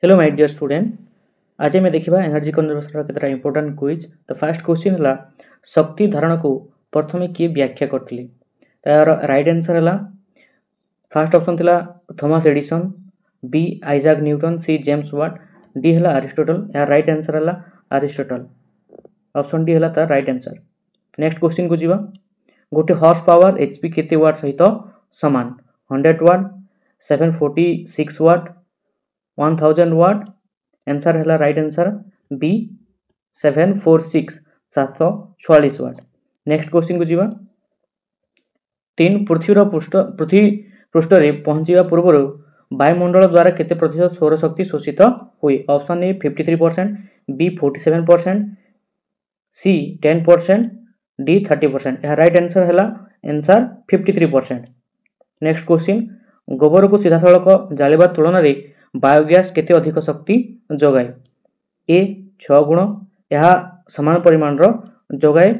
Hello my dear student. आज आम देखा एनर्जी कन्जर्वेशन केतटा इंपोर्टेंट क्विज। तो फर्स्ट क्वेश्चन है शक्ति धारण को प्रथम किए व्याख्या करते। तार राइट आंसर है फर्स्ट ऑप्शन थिला Thomas Edison, B Isaac Newton, C James Watt, D है अरिस्टोटल। यार राइट आंसर है अरिस्टोटल। ऑप्शन डी है तार राइट आंसर। नेक्स्ट क्वेश्चन को जीवा। गोटे हॉर्स पावर एचपी केते वाट सहित समान? 100 वाट, 746 वाट, 1000 वाट। आंसर है राइट आंसर बी 746 744 वाट। नेक्स्ट क्वेश्चन को जीवा। तीन पृथ्वी पृष्ठ रे पहुंचवा पूर्व वायुमंडल द्वारा केते प्रतिशत सौर शक्ति शोषित हुए? Option A 53%, B 47%, C 10%, D 30%। यह राइट आंसर है आंसर 53%। Next question. गोबर को सीधा सड़क जालिबा तुलन में बायोगैस केते अधिक शक्ति जोगाए? ए 6 गुण, यह समान परिमाण जोगाए।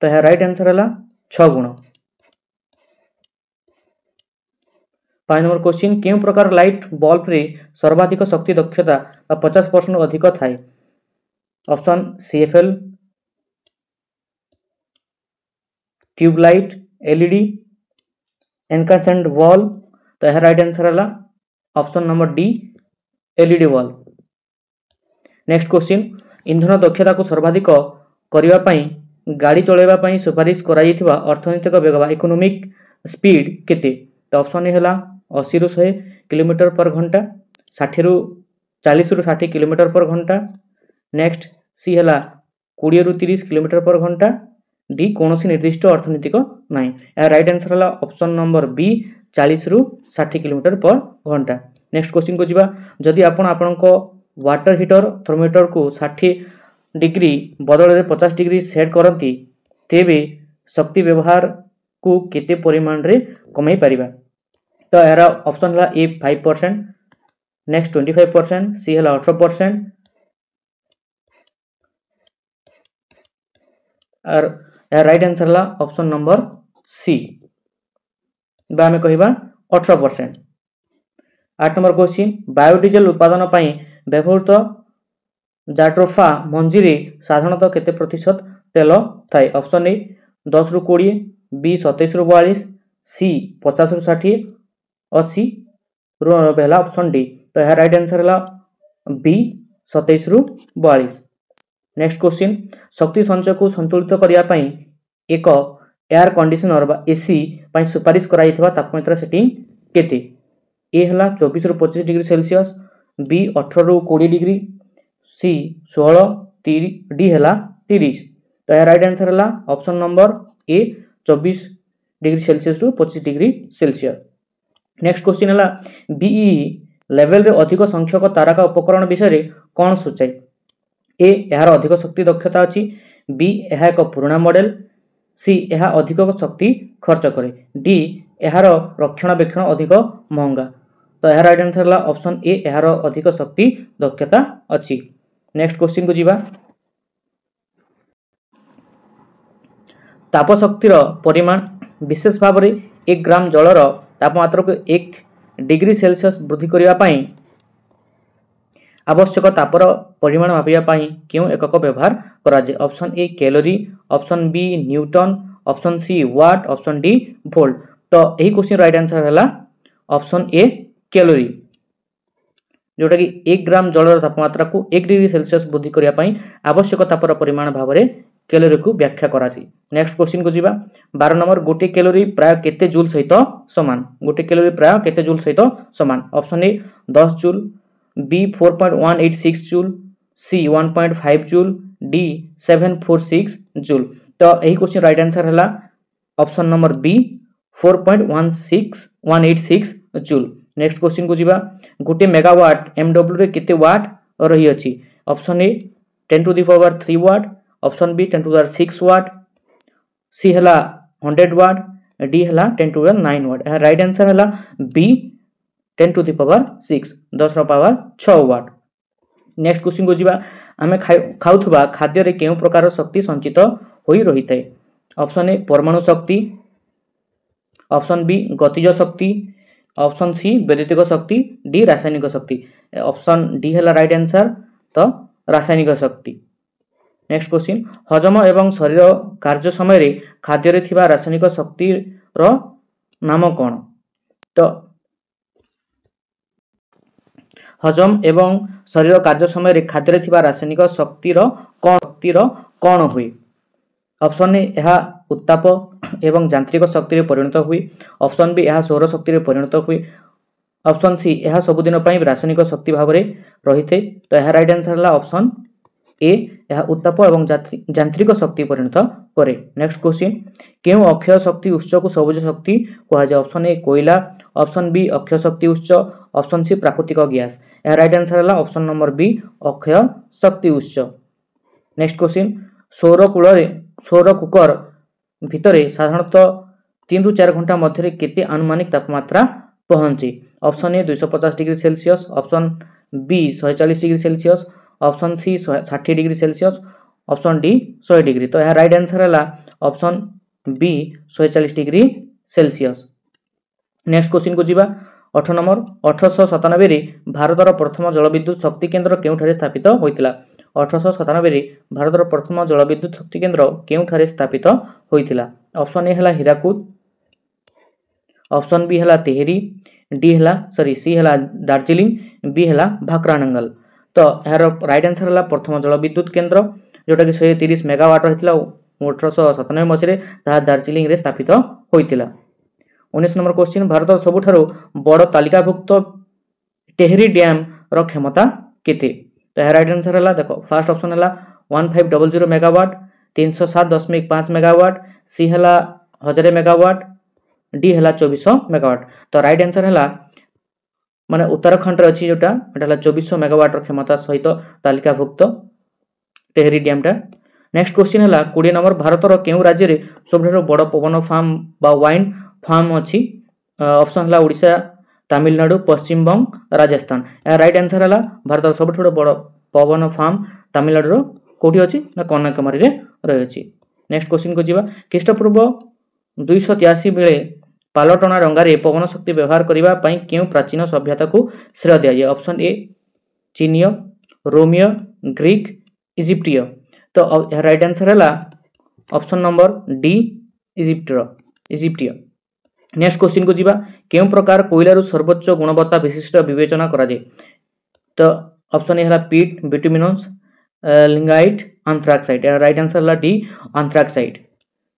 तो यह राइट आंसर है 6 गुण। 5 नंबर क्वेश्चन। क्यों प्रकार लाइट बल्ब रे सर्वाधिक शक्ति दक्षता 50% अधिक थाए? Option CFL, tubelight, LED, incandescent bulb. तो यह राइट आंसर है option number D LED bulb. Next question. इंधन दक्षता को सर्वाधिक करने पाई गाड़ी चलैबा पाई सुपारिश कराइथिबा अर्थनैतिक वेग बा इकोनॉमिक स्पीड केते? तो ऑप्शन ए है 80 रु 100 किलोमीटर पर घंटा, 40 रु 60 किलोमीटर पर घंटा। नेक्स्ट सी है 20 रु 30 किलोमीटर पर घंटा, डी कौन निर्दिष्ट अर्थनीतिक ना। यार राइट आंसर है ऑप्शन नंबर बी 40 रु 60 किलोमीटर पर घंटा। नेक्स्ट क्वेश्चन को जीवा। जदि आपण वाटर हीटर थर्मोमीटर को 60 डिग्री बदल में 50 डिग्री सेट करती तेबे शक्ति व्यवहार को केते परिमाण रे कमाई परिबा? तो यार ऑप्शन है ए 5%, नेक्स्ट 25%, सी है 18% और यार राइट आंसर है ऑप्शन नंबर सी बा हमें कहबा 18%। 8 नंबर क्वेश्चन। बायोडीजल उत्पादन पाई व्यवहृत जाट्रोफा मंजी रे साधारणतः केते प्रतिशत तेल थाए? ऑप्शन ए 10 रु 20, बी 27 रु 42, सी 50 रु 60 और सी रु 90 है ऑप्शन डी। तो यह राइट आंसर है बी 27 रु 42। Next question. शक्ति संचय को संतुलित करने पाई एक एयर कंडीशनर बा एसी पाई सुपारिश कराइथिबा तापमात्रा सेटिंग केते? ए है 24 रु 25 डिग्री सेल्सियस, बी 18 रु 20 डिग्री, सी 16, डी है 30। तो यह राइट आंसर है option number A 24 degree Celsius रु 25 डिग्री सेल्सियस। नेक्स्ट क्वेश्चन है बीई लेवल रे अधिक संख्यक तारका उपकरण विषय कौन सूचाए? ए यार अधिक शक्ति दक्षता अच्छी, बी यह एक पुराना मॉडल, सी यह अधिक शक्ति खर्च करे, डी यार रक्षणाबेक्षण अधिक महंगा। तो यह राइट आंसर है ऑप्शन ए यार अधिक शक्ति दक्षता अच्छी। नेक्स्ट क्वेश्चन को जीवा। ताप शक्तिर परिमाण विशेष भाव में 1 ग्राम जलर तापमात्रा को 1 डिग्री सेल्सियस वृद्धि करने पाई आवश्यक तापर परिमाण मापिया पाई क्यों एकक व्यवहार करा जाए? Option A calorie, option B Newton, option C watt, option D volt. तो यही क्वेश्चन राइट आंसर है ऑप्शन ए कैलोरी, जोटा कि 1 ग्राम जलर तापमात्रा को 1 डिग्री सेल्सियस वृद्धि करने आवश्यक तापर परिमाण भाव में कैलोरी को व्याख्या करा जाए। नेक्स्ट क्वेश्चन को जीवा। 12 नंबर। गोटे कैलोरी प्राय केते जूल सहित समान? गोटे कैलोरी प्राय केते जूल सहित समान? Option A 10 joule, B 4.186 joule, C 1.5 joule, D 746 joule. तो यही क्वेश्चन राइट आंसर है option number B 4.186 joule. Next question को जीवा। गोटे मेगावाट एमडब्ल्यू रे केते वाट रही अछि? Option A 10 to the power 3 watt, option B 10 to the power 6 watt, C है 100 वाट, डी है 10 to the 9 watt. Right answer है बी 10 टू द पावर 6 10 रो पावर 6 वाट। नेक्स्ट क्वेश्चन को जीवा। आमे खाउथबा खाद्य रे केउ प्रकार शक्ति संचित होई रही थाए? ऑप्शन ए परमाणु शक्ति, ऑप्शन बी गतिज शक्ति, ऑप्शन सी वैद्युतिक शक्ति, डी रासायनिक शक्ति। ऑप्शन डी है राइट आंसर। तो रासायनिक शक्ति। नेक्स्ट क्वेश्चन हजम एवं शरीर कार्य समय खाद्य थिबा रासायनिक शक्ति रो नाम कौन? तो हजम एवं शरीर कार्य समय खाद्य थिबा रासायनिक शक्ति रो कौन हुए? ऑप्शन ए यह उत्ताप एवं यांत्रिक शक्ति रे परिणत हुए। ऑप्शन बी यह सौर शक्ति रे परिणत हुए। ऑप्शन सी यह सबुदिन रासायनिक शक्ति भाव में रही थे। तो यह राइट आंसर है ऑप्शन ए यह उत्ताप एवं यांत्रिक शक्ति परिणत करे। नेक्स्ट क्वेश्चन क्यों अक्षय शक्ति उत्स को सबुज शक्ति कहा जाए? ऑप्शन ए कोयला। ऑप्शन बी अक्षय शक्ति उत्स। ऑप्शन सी प्राकृतिक गैस। यह राइट आंसर है ऑप्शन नंबर बी अक्षय शक्ति उत्स। नेक्स्ट क्वेश्चन सौर कुकर भितर साधारणतः 3 ରୁ 4 घंटा मध्य केते अनुमानिक तापमात्रा पहुंचे? Option A 250 degree Celsius. Option B 140 degree Celsius. Option C 60 degree Celsius. Option D 100 degree. तो यह राइट आंसर है option B 140 degree Celsius. Next question को जीवा 8 नंबर 1897 रे भारतर प्रथम जलविद्युत शक्ति केन्द्र केउठारे स्थापित होइतिला? 1897 रे भारतर प्रथम जलविद्युत शक्ति केन्द्र केउठारे स्थापित होइतिला? ऑप्शन ए है हीराकुद। ऑप्शन बी है तेहरी। सी है दार्जिलिंग। बी है भाकरानंगल। तो यार राइट आंसर है प्रथम जलविद्युत केन्द्र जोटा कि 130 मेगावाट रही 1897 मसीह दार्जिलिंग रे स्थापित होइतिला। 19 नंबर क्वेश्चन भारत सबुठारु बड़ तालिकाभुक्त टेहरी डैम रो क्षमता केते? तो यह राइट आंसर है देखो फर्स्ट ऑप्शन है 1500 मेगावाट। 307.5 मेगावाट। सी है 1000 मेगावाट। डी है 2400 मेगावाट। तो राइट आंसर है माने उत्तराखंड रे अछि जोटा एटा 2400 मेगावाट क्षमता सहित तालिकाभुक्त टेहरी डैमटा। नेक्स्ट क्वेश्चन है 20 नंबर भारतर केउ राज्य रे सबठारु बड़ पवन फार्म बा वाइन फार्म अछि? ऑप्शन है ओडिशा, तमिलनाडु, पश्चिम बंग, राजस्थान। या राइट आंसर है भारतर सबठारु बड़ पवन फार्म तमिलनाडु कोठी अछि ना कन्याकुमारी रे रही अछि। नेक्स्ट क्वेश्चन को जीवा ख्रीष्टपूर्व 283 बेले पालटना डंगारे पवन शक्ति व्यवहार करबा पई केउ प्राचीन सभ्यता को श्रेय दिया जाए? ऑप्शन ए चीनिय, रोमियो, ग्रीक, इजिप्टिय। तो राइट आंसर है ऑप्शन नंबर डी इजिप्टिय। नेक्स्ट क्वेश्चन को जीवा केउ प्रकार कोयला रू सर्वोच्च गुणवत्ता विशिष्ट विवेचना करा जाए? तो ऑप्शन ए है पीट, बिटुमिनस, लिंगाइट, एंथ्राक्साइड। राइट आंसर है डी एंथ्राक्साइड।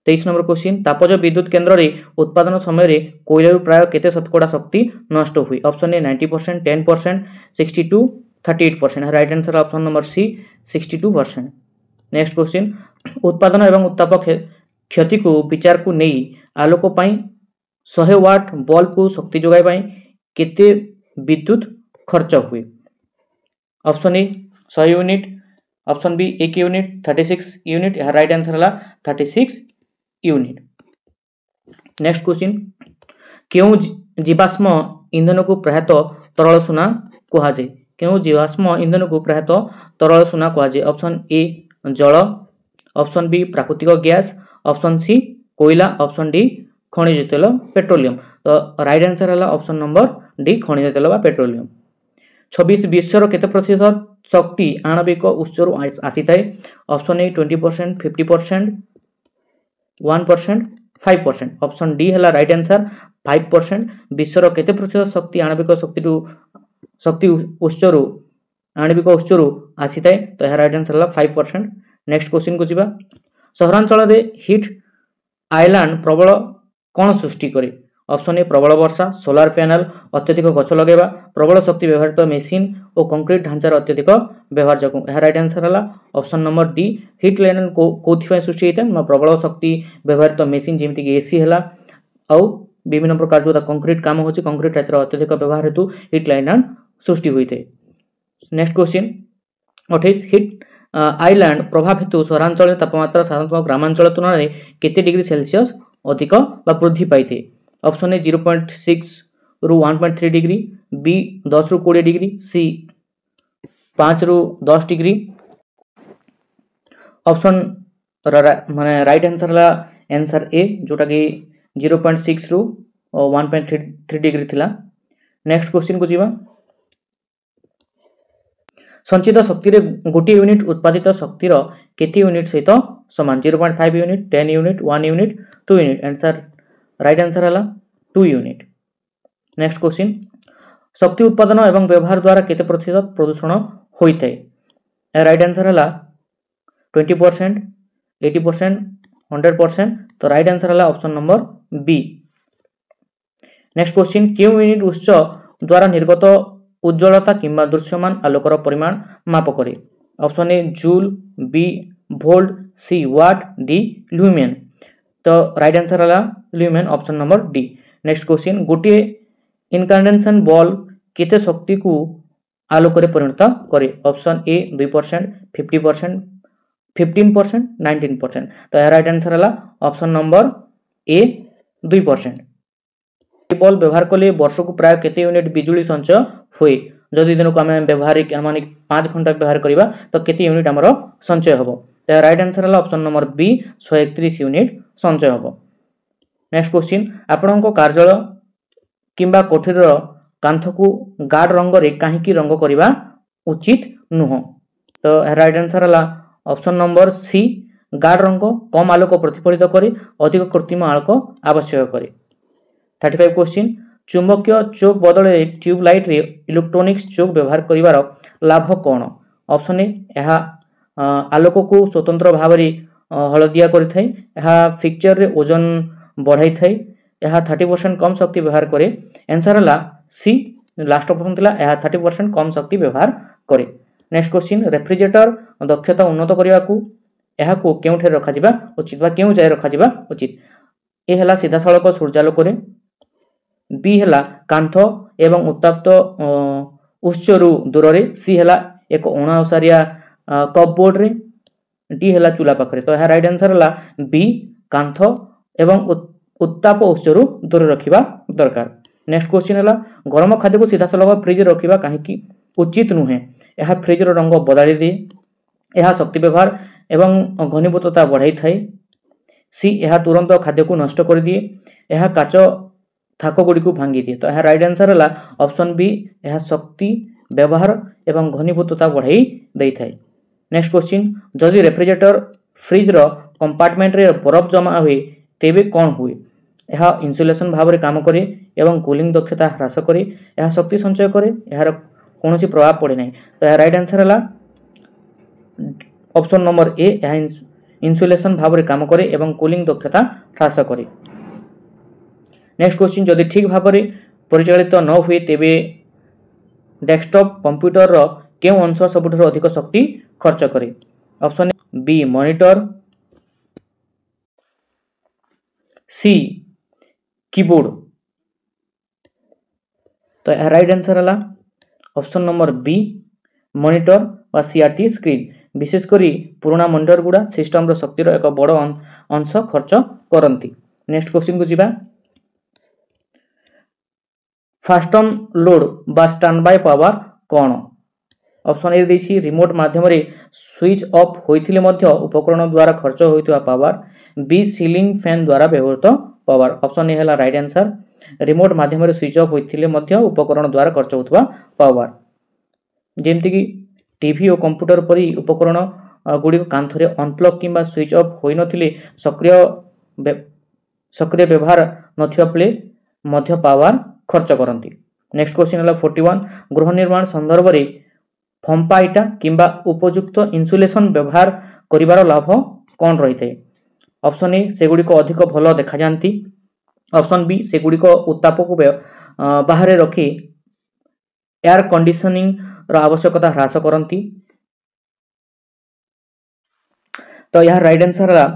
23 नंबर क्वेश्चन तापज विद्युत केन्द्र रे उत्पादन समय कोयला प्राय केते शतकड़ा शक्ति नष्ट हुई? Option A 90%, 10%, 62, 38%। Right answer option number C 62%। Next question उत्पादन एवं उत्ताप क्षति को विचार को नहीं आलोक पाई 100 वाट बल्ब को शक्ति जोगाई पाई केते विद्युत खर्च हुए? Option A 100 unit. Option B 1 unit, 36 unit. यह राइट आंसर है 36 यूनिट। नेक्स्ट क्वेश्चन क्यों जीवाश्म ईंधन को प्रायतः तरल सुना कहा जाए? क्यों जीवाश्म ईंधन को प्रायतः तरल सुना कहा जाए? ऑप्शन ए जल। ऑप्शन बी प्राकृतिक गैस। ऑप्शन सी कोयला। ऑप्शन डी खनिज तेल पेट्रोलियम। तो राइट आंसर है ऑप्शन नंबर डी खनिज तेल बा पेट्रोलियम। 26 विश्वर केते प्रतिशत शक्ति आणविक उत्सर आसी थाए? Option A 20%, 50%, 1%, 5%। ऑप्शन डी है राइट आंसर 5%। विश्वर केते प्रतिशत शक्ति आणविक शक्ति उत्सर आणविक उत्सर आसी थाए? तो यह राइट आंसर है 5%। नेक्स्ट क्वेश्चन को जीवा सहरांचल रे हिट आइलैंड प्रबल कौन सृष्टि करे? ऑप्शन ए प्रबल वर्षा, सोलार पैनल, अत्यधिक गछ लगेगा, प्रबल शक्ति व्यवहारित मेसीन और कंक्रीट ढांचार अत्यधिक व्यवहार जो। यह राइट आंसर है option number D hit line कौन सृष्टि होता है? प्रबल शक्ति व्यवहारित मेसीन जमीक एसी है आउ विभिन्न प्रकार जो कंक्रीट काम हो कंक्रीट ढांचार अत्यधिक व्यवहार हेतु हिट लाइन सृष्टि होता है। नेक्स्ट क्वेश्चन 28 हिट आइलैंड प्रभाव हेतु सहरांचल तापमात्रा साधारणतः ग्रामांचल तुलना में केते डिग्री सेल्सियस अधिक वृद्धि पाई थे? ऑप्शन ए 0.6 रु 1.3 डिग्री। बी 10 रु 20 डिग्री। सी 5 रु 10 डिग्री। ऑप्शन माने राइट आंसर है आंसर ए जोटा कि 0.6 रु 1.3 डिग्री थिला। नेक्स्ट क्वेश्चन को जीवा संचित शक्ति रे गोटे यूनिट उत्पादित शक्तिर केते यूनिट सहित समान 0.5 unit 10 unit 1 unit 2 unit answer right answer हला 2 यूनिट। नेक्स्ट क्वेश्चन शक्ति उत्पादन एवं व्यवहार द्वारा केते प्रतिशत प्रदूषण होइथै राइट आंसर हला 20% 80% 100% तो राइट आंसर हला option number B. Next question क्यों यूनिट उच्च द्वारा निर्गत उज्ज्वलता किंबा दृश्यमान आलोकर परिमाण माप करे option A joule B volt C watt D lumen तो राइट आंसर हला lumen option number D. Next question गोटे इनकैंडेशन बल्ब केते शक्ति को आलोक रे परिणत करे ऑप्शन ए 2% 50% 15% 19% तो राइट आंसर हला ऑप्शन नंबर ए 2%। बल्ब व्यवहार कले वर्ष को प्राय केते यूनिट बिजुली संचय हुए जदि दिन को आम व्यवहारिक माने 5 घंटा व्यवहार करिबा तो केते यूनिट हमरो संचय हबो तो राइट आंसर हला ऑप्शन नंबर बी 131 यूनिट संचय हबो। नेक्स्ट क्वेश्चन आपनको कार्यालय किंबा कोठीर कांथ को गाढ़ रंग रे काहेकि रंग करिबा उचित नुह तो राइट आंसर हला ऑप्शन नंबर सी गाढ़ रंग कम आलोक प्रतिफलित करे अधिक कृत्रिम आलोक आवश्यक करे। 35 क्वेश्चन चुंबकीय चोक बदले ट्यूबलाइट रे इलेक्ट्रोनिक्स चोक व्यवहार करिवार लाभ कोन ऑप्शन ए यह आलोक को स्वतंत्र भाव रे हलदिया करिथाय यह फिक्चर रे ओजन बढ़ाई थाय यह 30% कम शक्ति व्यवहार करे आंसर हला सी लास्ट ऑप्शन थिला यह 30% कम शक्ति व्यवहार करे। नेक्स्ट क्वेश्चन रेफ्रिजरेटर दक्षता उन्नत करिवा को यह को केउठे रखा जिबा उचित बा केउ जाय रखा जिबा उचित ए हला सीधा सड़क सूर्यालोक रे बी हला कांथ एवं उत्तप्त उच्चरु दूर रे सी हला एक अणाओसारिया कपबोर्ड रे डी हला चूल्हा पाखरे तो यह राइट आंसर हला बी कांथ एवं उत्ताप उच्चरु दूर रखिबा दरकार। नेक्स्ट क्वेश्चन हला गरम खाद्य को सीधा सड़क फ्रिज रे रखिबा काहेकि उचित नुहे यह फ्रिज रो रंग बदली दे यह शक्ति व्यवहार एवं घनीभूतता बढ़ाई थाए सी यह तुरंत खाद्य को नष्ट कर दिए यह काच थाक गुड़ी को भांगी दिए तो यह राइट आंसर हला ऑप्शन बी यह शक्ति व्यवहार एवं घनीभूतता बढ़ाई दे थाए। नेक्स्ट क्वेश्चन जदि रेफ्रिजरेटर फ्रिज रो कंपार्टमेंट रे बरफ जमा हुए तेबे कौन हुए यह इन्सुलेशन भाव रे काम करे एवं कूलिंग दक्षता ह्रास करे यह शक्ति संचय करे यार कोनोसी प्रभाव पड़े नहीं तो यह राइट आंसर हला ऑप्शन नंबर ए यह इन्सुलेशन भाव रे काम करे एवं कूलिंग दक्षता ह्रास करे। नेक्स्ट क्वेश्चन जदि ठीक भाव रे परिचालित न हुए तेबे डेस्कटॉप कंप्यूटर रो केउ अंश सबुठारो अधिक शक्ति खर्च करे option B monitor C keyboard तो यह राइट आंसर हला ऑप्शन नंबर बी मॉनिटर व सीआरटी स्क्रीन विशेषकर पुराना मॉनिटर गुड़ा सिस्टम रो शक्तिर एक बड़ अंश खर्च करती। नेक्स्ट क्वेश्चन को जीवा फास्टन लोड बा स्टैंड बाय पावर कौन ऑप्शन ए देछि रिमोट माध्यम रे स्विच ऑफ होइथिले मध्य उपकरण द्वारा खर्च होइतवा पावर बी सीलिंग फैन द्वारा व्यवहृत पावर ऑप्शन ए हला राइट आंसर रिमोट माध्यम रे स्विच ऑफ होइथिले मध्य उपकरण द्वारा खर्च होइतवा पावर जेमति कि टीवी और कंप्यूटर परी उपकरण गुडी कांथरे अनप्लग किंबा स्विच ऑफ होई नथिले सक्रिय व्यवहार नथिया प्ले मध्य पावर खर्च करती। नेक्स्ट क्वेश्चन हला 41 गृह निर्माण संदर्भ रे फंपा इटा किंबा उपयुक्त इन्सुलेशन व्यवहार करिवार लाभ कौन रही थे ऑप्शन ए सेगुडी को अधिक भल देखा जाती ऑप्शन बी सेगुडी को उत्ताप को बाहर रखी एयर कंडीशनिंग रो आवश्यकता ह्रास करती तो यह राइट आंसर है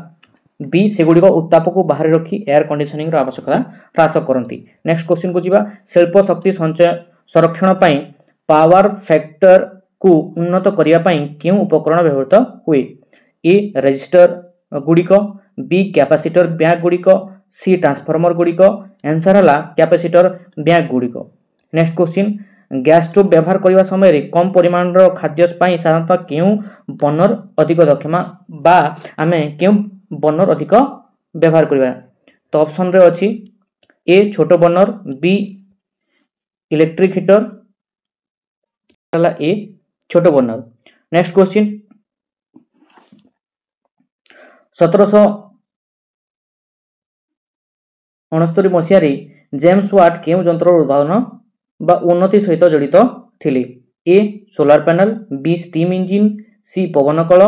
बी सेगुडी को उत्ताप को बाहर रखी एयर कंडीशनिंग रो आवश्यकता ह्रास करती। नेक्स्ट क्वेश्चन को जीवा शिल्प शक्ति संचय संरक्षण पई पावर फैक्टर को उन्नत करिया पई केउ उपकरण व्यवहृत हुए ए रेजिस्टर गुड़िक बी कैपेसिटर बैंक गुड़िक सी ट्रांसफॉर्मर गुड़िक आंसर हला कैपेसिटर बैंक गुड़िक। नेक्स्ट क्वेश्चन गैस स्टोव व्यवहार करने समय कम परिमाण खाद्य साधारणतः क्यों बर्नर अधिक दक्षमा बा आमे क्यों बर्नर अधिक व्यवहार करबा तो ऑप्शन रे अछि ए छोट बर्नर बी इलेक्ट्रिक हीटर हला ए छोट बर्नर। नेक्स्ट क्वेश्चन 1769 मसीह जेम्स वाट केउं यंत्र उद्भावन बा उन्नति सहित जड़ित थिले? A solar panel, B steam engine, C पवन कल।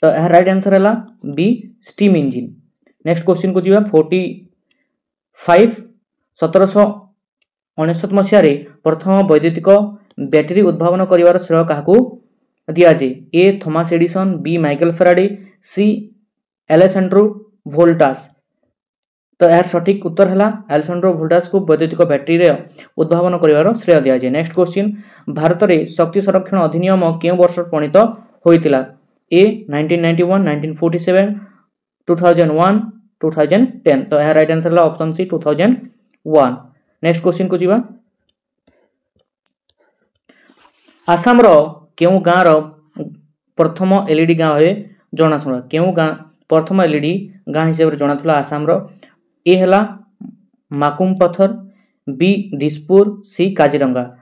तो यह राइट आंसर है B steam engine. Next question को जीवा 45 1769 मसीह प्रथम वैद्युतिक बैटेरी उद्भावन करिवार श्रेय काहाकू दिया जाए? A Thomas Edison, B Michael Faraday, C Alessandro Voltas. तो यार सठिक उत्तर है एलेसैंड्रो वोल्टास को वैद्युतिक बैटेरी रे उद्भावन करिवार श्रेय दिया जाए। नेक्स्ट क्वेश्चन भारत में शक्ति संरक्षण अधिनियम केउं वर्ष प्रणीत होइतिला? ए 1991, 1947, 2001, 2010। तो यह राइट आंसर है ऑप्शन सी 2001। नेक्स्ट क्वेश्चन को जीवा आसाम रो केउं गाँव रो प्रथम एलईडी गाँव है जनाशुना? केउं गाँ प्रथम एलईडी गाँ हिसाब से जनाथुला आसाम रो? ए हला माकुम पत्थर, बी दिसपुर, सी काजीरंगा,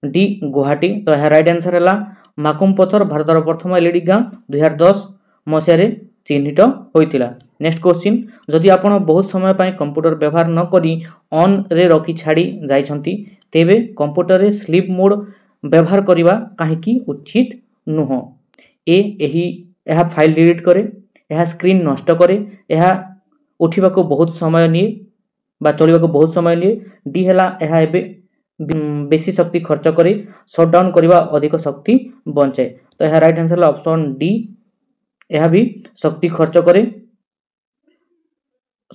डी गुवाहाटी। तो यह राइट आंसर है माकुम पत्थर भारतर प्रथम एलईडी गाँ 2010 मसीह चिन्हित होइतिला। नेक्स्ट क्वेश्चन जदि आपण बहुत समय पाए कंप्यूटर व्यवहार न करी ऑन रे रखी छाड़ी जाइछंती तेबे कंप्यूटर रे स्लीप मोड व्यवहार करिवा काहेकि उचित नुह? ए एही एहा फाइल डिलीट करे, एहा स्क्रीन नष्ट करे, एहा उठिबा को बहुत समय निये बा चलिबा को बहुत समय निये, डी हला एहा एबे बेसी शक्ति खर्च करे, शटडाउन करिवा अधिक शक्ति बंचाए। तो यह राइट आंसर है ऑप्शन डी, यह भी शक्ति खर्च करे,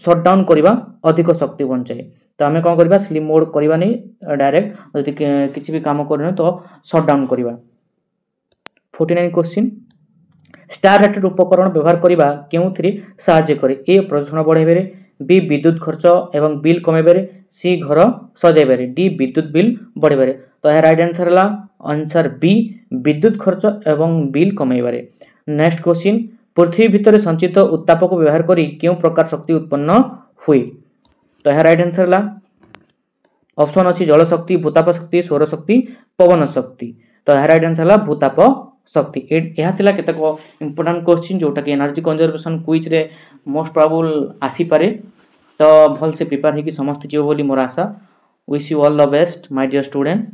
शटडाउन करिवा अधिक शक्ति बंचाए। तो आम कौन करवा स्लीप मोड करवा नहीं, डायरेक्ट यदि किसी भी काम करना तो शटडाउन करवा। 49 क्वेश्चन स्टार रेटेड उपकरण व्यवहार करवा केउथिरे साहाय्य करे? ए प्रदूषण बढ़ाइबारे, बी विद्युत खर्च एवं बिल कमाइबारे, सी घर सजाइबारे, डी विद्युत बिल बढ़ाइबारे। तो यह राइट आंसर है आंसर बी विद्युत खर्च एवं बिल कमाइबारे। नेक्स्ट क्वेश्चन पृथ्वी भितर संचित उत्तापक व्यवहार करी केउं प्रकार शक्ति उत्पन्न हुए? तो यह राइट आंसर है ऑप्शन अच्छी जल शक्ति, भूताप शक्ति, सौर शक्ति, पवन शक्ति। तो यह राइट आंसर है भूताप शक्ति। यह थिला केतक इंपोर्टेंट क्वेश्चन जोटा कि एनर्जी कंजर्वेशन क्विज रे मोस्ट प्रोबेबल आसी पारे। तो भल से प्रिपेयर होगी समस्त जीव बोली मोर आशा। Wish you all the best my dear student.